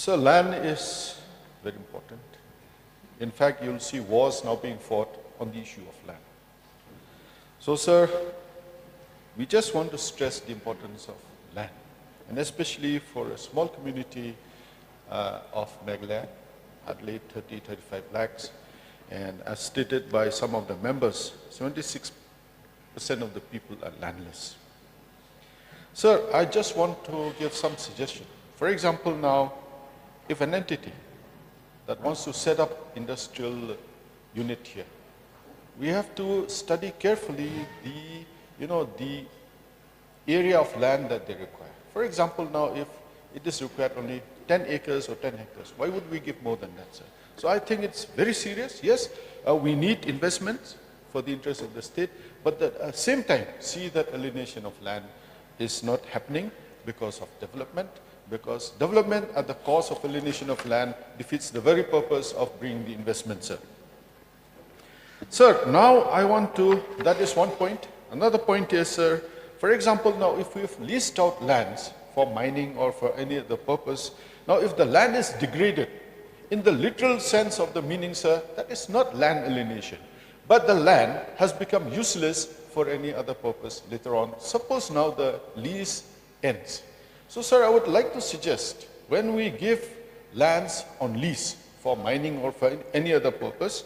So land is very important. In fact, you'll see wars now being fought on the issue of land. So, sir, we just want to stress the importance of land, and especially for a small community of Meghalaya, hardly 35 lakhs, and as stated by some of the members, 76% of the people are landless. Sir, I just want to give some suggestion. For example, now, if an entity that wants to set up industrial unit here, we have to study carefully the area of land that they require. For example, now if it is required only 10 acres or 10 hectares, why would we give more than that, sir? So I think it's very serious. Yes, we need investments for the interest of the state, but at the same time, see that alienation of land is not happening because of development, because development at the cost of alienation of land defeats the very purpose of bringing the investment, sir. Sir, now I want to, that is one point. Another point is, sir, for example, now if we've leased out lands for mining or for any other purpose, now if the land is degraded, in the literal sense of the meaning, sir, that is not land alienation. But the land has become useless for any other purpose later on. Suppose now the lease ends. So, sir, I would like to suggest when we give lands on lease for mining or for any other purpose,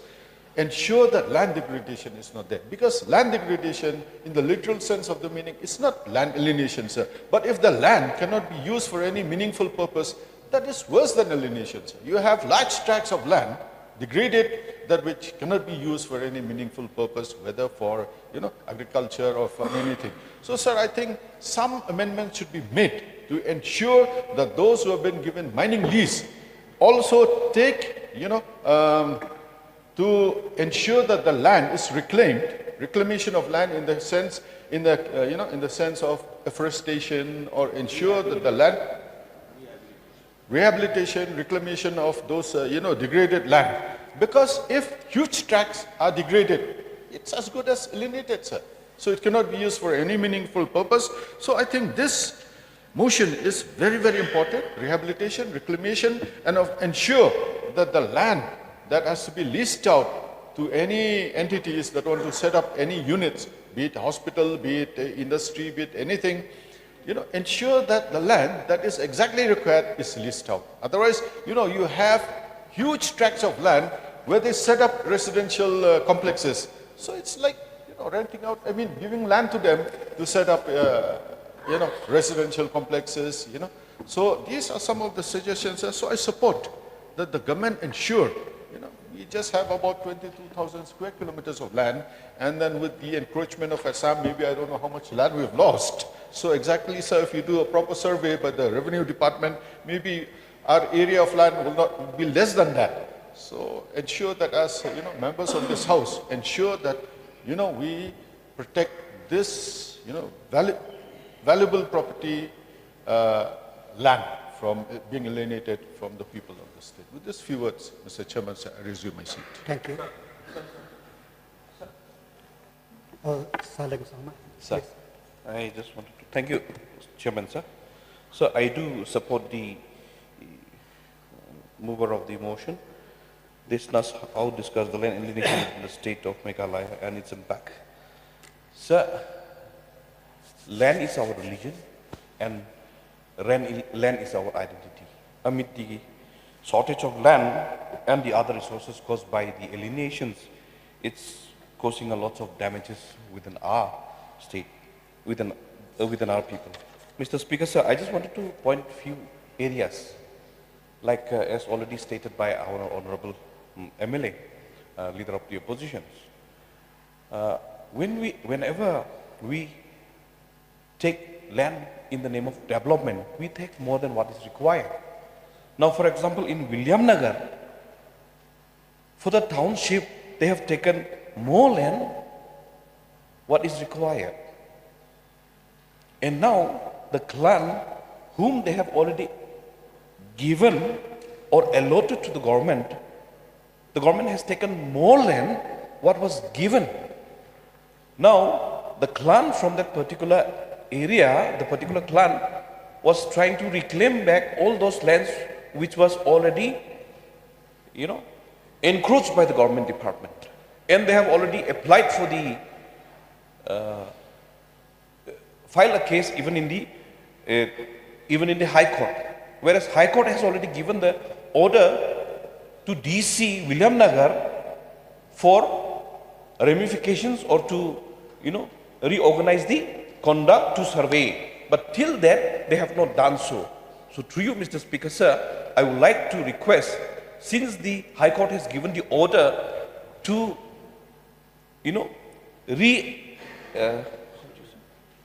ensure that land degradation is not there. Because land degradation, in the literal sense of the meaning, is not land alienation, sir. But if the land cannot be used for any meaningful purpose, that is worse than alienation, sir. You have large tracts of land degraded, that which cannot be used for any meaningful purpose, whether for agriculture or for anything. So, sir, I think some amendments should be made to ensure that those who have been given mining lease also take, to ensure that the land is reclaimed, reclamation of land in the sense, in the sense of afforestation, or ensure that the land rehabilitation, reclamation of those, degraded land. Because if huge tracts are degraded, it's as good as alienated, sir. So it cannot be used for any meaningful purpose. So I think this motion is very, very important. Rehabilitation, reclamation, and ensure that the land that has to be leased out to any entities that want to set up any units, be it hospital, be it industry, be it anything, ensure that the land that is exactly required is leased out. Otherwise, you have huge tracts of land where they set up residential complexes. So it's like, renting out, giving land to them to set up, residential complexes, So these are some of the suggestions. So I support that the government ensure, we just have about 22,000 square kilometers of land, and then with the encroachment of Assam, maybe I don't know how much land we've lost. So exactly, sir, if you do a proper survey by the revenue department, maybe our area of land will not be less than that. So ensure that as, members of this house, ensure that, we protect this, valuable property, land from being alienated from the people of the state. With these few words, Mr. Chairman, sir, I resume my seat. Thank you. Saleng, sir, I just wanted to thank you, Chairman, sir. So I do support the mover of the motion. This is how discuss the land alienation in the state of Meghalaya and its impact. Sir, land is our religion and land is our identity. Amid the shortage of land and the other resources caused by the alienations, it's causing a lot of damages within our state, within our people. Mr. Speaker, sir, I just wanted to point a few areas, like as already stated by our honorable MLA, leader of the oppositions. Whenever we take land in the name of development, we take more than what is required. Now, for example, in Williamnagar, for the township, they have taken more land what is required. And now, the clan whom they have already given or allotted to the government has taken more land what was given. Now, the clan from that particular area, the particular clan was trying to reclaim back all those lands which was already, encroached by the government department. And they have already applied for the, file a case even in the High Court. Whereas High Court has already given the order to DC Williamnagar for ramifications or to, reorganize the conduct to survey. But till that, they have not done so. So through you, Mr. Speaker, sir, I would like to request, since the High Court has given the order to,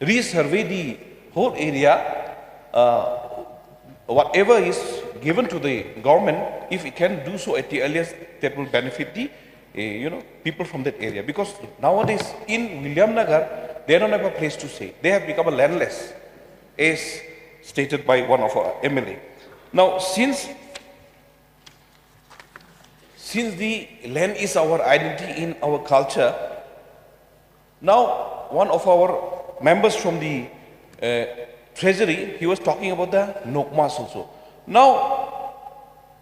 resurvey the whole area, whatever is given to the government, if it can do so at the earliest, that will benefit the, people from that area. Because nowadays in Williamnagar, they don't have a place to stay. They have become a landless, as stated by one of our MLA. Now, since the land is our identity in our culture, now one of our members from the Treasury, he was talking about the Nokmas also. Now,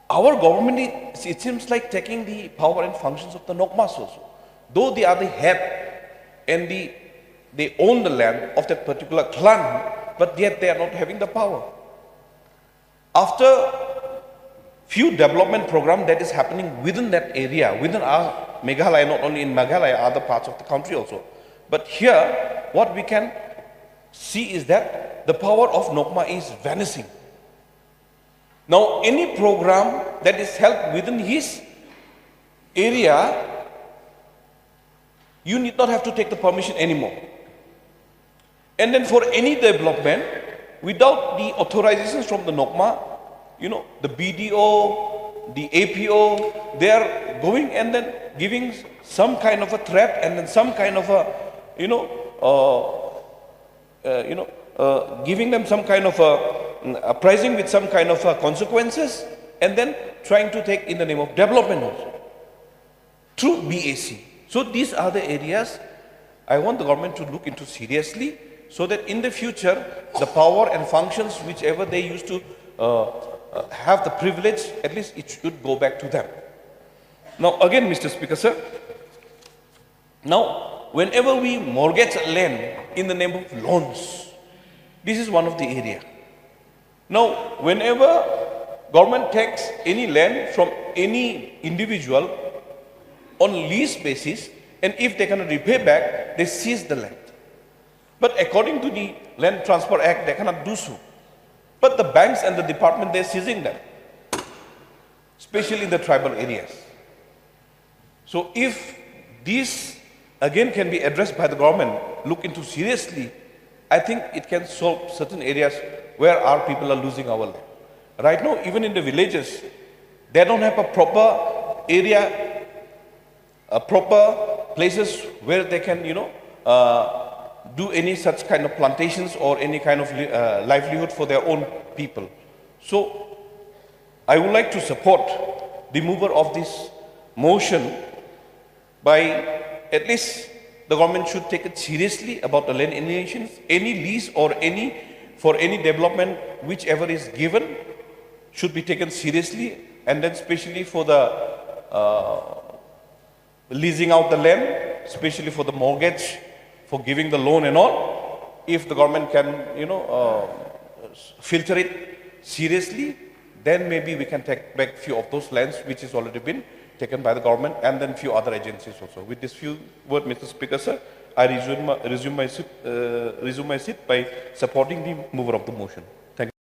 our government, it seems like taking the power and functions of the Nokmas also. Though they are the head and they own the land of that particular clan, but yet they are not having the power. After few development program that is happening within that area, within our Meghalaya, not only in Meghalaya, other parts of the country also. But here, what we can see is that the power of Nokma is vanishing. Now, any program that is held within his area, you need not have to take the permission anymore. And then for any development, without the authorizations from the Nokma, the BDO, the APO, they are going and then giving some kind of a threat and then some kind of a, giving them some kind of a pricing with some kind of consequences, and then trying to take in the name of development also through BAC. So these are the areas I want the government to look into seriously, so that in the future, the power and functions whichever they used to have the privilege, at least it should go back to them. Now again, Mr. Speaker, sir, now whenever we mortgage land in the name of loans, this is one of the area. Now, whenever government takes any land from any individual on lease basis, and if they cannot repay back, they seize the land. But according to the Land Transfer Act, they cannot do so. But the banks and the department, they're seizing them, especially in the tribal areas. So if this again can be addressed by the government, look into seriously, I think it can solve certain areas where our people are losing our land. Right now, even in the villages, they don't have a proper area, proper places where they can, do any such kind of plantations or any kind of livelihood for their own people. So, I would like to support the mover of this motion by at least the government should take it seriously about the land alienations, any lease or for any development, whichever is given, should be taken seriously, and then especially for the leasing out the land, especially for the mortgage, for giving the loan and all. If the government can, filter it seriously, then maybe we can take back few of those lands which has already been taken by the government, and then few other agencies also. With this few words, Mr. Speaker, sir, I resume my seat by supporting the mover of the motion. Thank you.